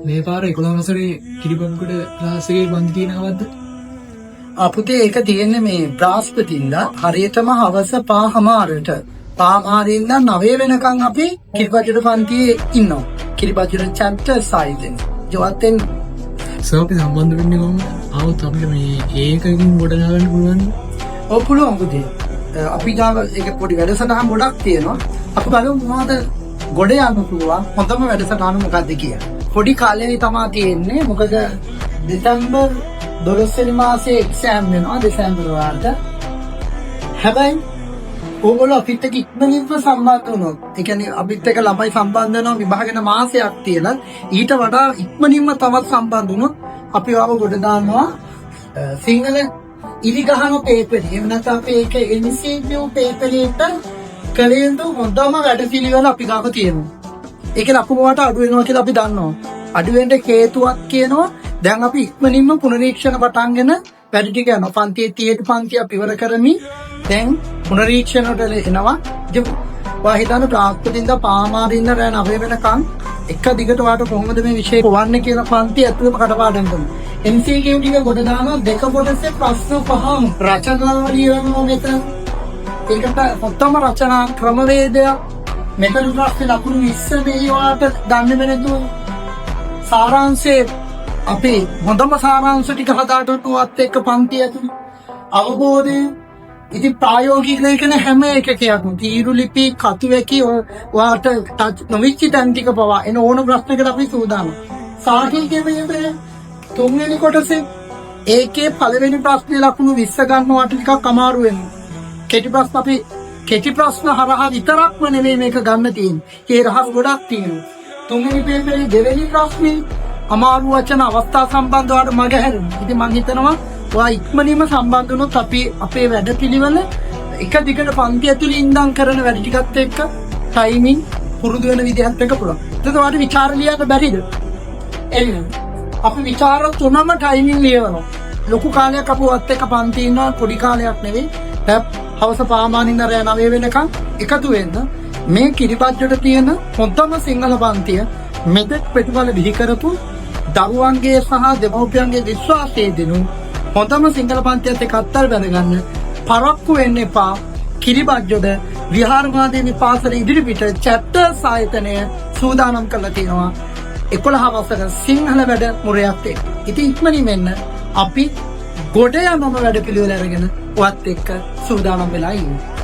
මේ පාර 11 වසරේ කිරිබම්කුඩ ක්ලාස් එකේ පන්ති තියෙනවද? අපුතේ ඒක තියෙන්නේ මේ බ්‍රහස්පතින්දා හරියටම හවස 5:00ට. 5:00 ඉඳන් 9 වෙනකන් අපි කිරිබජ්ජට පන්තියේ ඉන්නවා. කිරිබජ්ජට chapter 6 දෙන. ජොවත්ෙන් සෝපි සම්බන්ධ වෙන්නේ කොහොමද? ආවොත් අපිට මේ ඒකකින් ගොඩ ගන්න පුළුවන්. ඔව් පුළුවන් පුතේ. අපි ගාව ඒක පොඩි වැඩසටහන් ගොඩක් තියෙනවා. අපි බලමු මොනවද ගොඩ යන්න පුළුවන් හොඳම වැඩසටහන මොකක්ද කියලා. පොඩි කාලේ තමයි තියෙන්නේ. මොකද දෙසැම්බර් 12 වෙනි මාසේ එක්සෑම් වෙනවා දෙසැම්බර් වලට. හැබැයි ඕගොල්ලෝ අපිත් එක්ක ඉක්මනින්ම සම්බන්ධ වුණොත්, ඒ කියන්නේ අපිත් එක්ක ළමයි සම්බන්ධ වෙනවා විභාගන මාසයක් තියෙන. ඊට වඩා ඉක්මනින්ම තවත් සම්බන්ධ වුණොත් අපි ආව ගොඩ දානවා සිංහල ඉලිගහන පේපර්. එහෙම නැත්නම් අපි ඒක MCQ පේපර් එකට කලින්ද හොඳම වැඩපිළිවෙල අපි ගාව තියෙනවා. ඒක ලකුණුවට අඩු වෙනවා කියලා අපි දන්නවා. අඩු වෙන්න හේතුවක් කියනවා. දැන් අපි ඉක්මනින්ම පුනරීක්ෂණ පටන්ගෙන වැඩ ටික යනවා. පන්තියේ 30 පන්තිය අපි ඉවර කරමින් දැන් පුනරීක්ෂණ වලට එනවා. ඔයා හිතන්න ප්‍රාක්තිකින්ද පාමාරින්න රැ 9 වෙනකන් එක දිගට වාට කොහොමද මේ විෂය පොවන්නේ කියලා පන්ති ඇතුළේම කටපාඩම් කරනවා. MCQ ටික ගොඩ දානවා දෙක කොටසේ ප්‍රශ්න පහම රචනා ලියනවා මෙතන. ඒකට උත්තම රචනා ක්‍රමවේදය මෙතන ප්‍රශ්න ලකුණු 20 මේවාට දන්නේ නැතුව සාරාංශයේ අපි හොඳම සාරාංශ ටික හදාගන්නවත් එක්ක පන්ති ඇතුළේ අවබෝධය. ඉතින් ප්‍රායෝගික ලේඛන හැම එකකයක්ම තීරු ලිපි කතු වැකි ඔයාට නොවිච්ච තැන් ටික පවා එන ඕන ප්‍රශ්නයකට අපි සූදානම්. සාහිත්‍ය විභාගයේ 3 වෙනි කොටසේ ඒකේ පළවෙනි ප්‍රශ්නේ ලකුණු 20 ගන්නවට ටිකක් අමාරු වෙනවා. කෙටි ප්‍රශ්න අපි කෙටි ප්‍රශ්න හරහා විතරක්ම නෙමෙයි මේක ගන්න තියෙන්නේ. ඒ රහස් ගොඩක් තියෙනවා. 3 වෙනි පේපරේ දෙවෙනි ප්‍රශ්නේ අමාරු වචන අවස්ථා සම්බන්ධවට මගහැරෙනවා. ඉතින් මම හිතනවා ඔයා ඉක්මනින්ම සම්බන්ධ වුණොත් අපි අපේ වැඩපිළිවෙල එක දිගට පන්ති ඇතුළේ ඉඳන් කරන වැඩ ටිකත් එක්ක ටයිමින් පුරුදු වෙන විදිහත් එක්ක පුළුවන්. එතකොට ඔයාලට විචාර ලියන්න බැරිද? එන්න. අපි විචාර තුනම ටයිමින් ලියවනවා. ලොකු කාලයක් අපුවත් එක්ක පන්ති ඉන්නවා පොඩි කාලයක් නෙවෙයි. දැන් හවස පාමානින්ද රැ 9 වෙනකන් එකතු වෙන්න මේ කිරිබජ්ජට තියෙන හොඳම සිංහල පන්තිය මෙතෙක් ප්‍රතිඵල බිහි කරපු දරුවන්ගේ සහ දෙමව්පියන්ගේ විශ්වාසය දෙනු හොඳම සිංහල පන්තියත් එක්ක අත්තල් බැඳගන්න පරක්කු වෙන්න එපා. කිරිබජ්ජොඩ විහාරමාදේවි පාසල ඉදිරිපිට චැප්ටර්ස් ආයතනය සූදානම් කරලා තියෙනවා 11 වසර සිංහල වැඩ මුරයක් එක්ක. ඉතින් ඉක්මනින් මෙන්න අපි ගොඩ යනම වැඩ පිළිවෙල අරගෙන ඔයත් එක්ක සූදානම් වෙලා ඉන්නේ.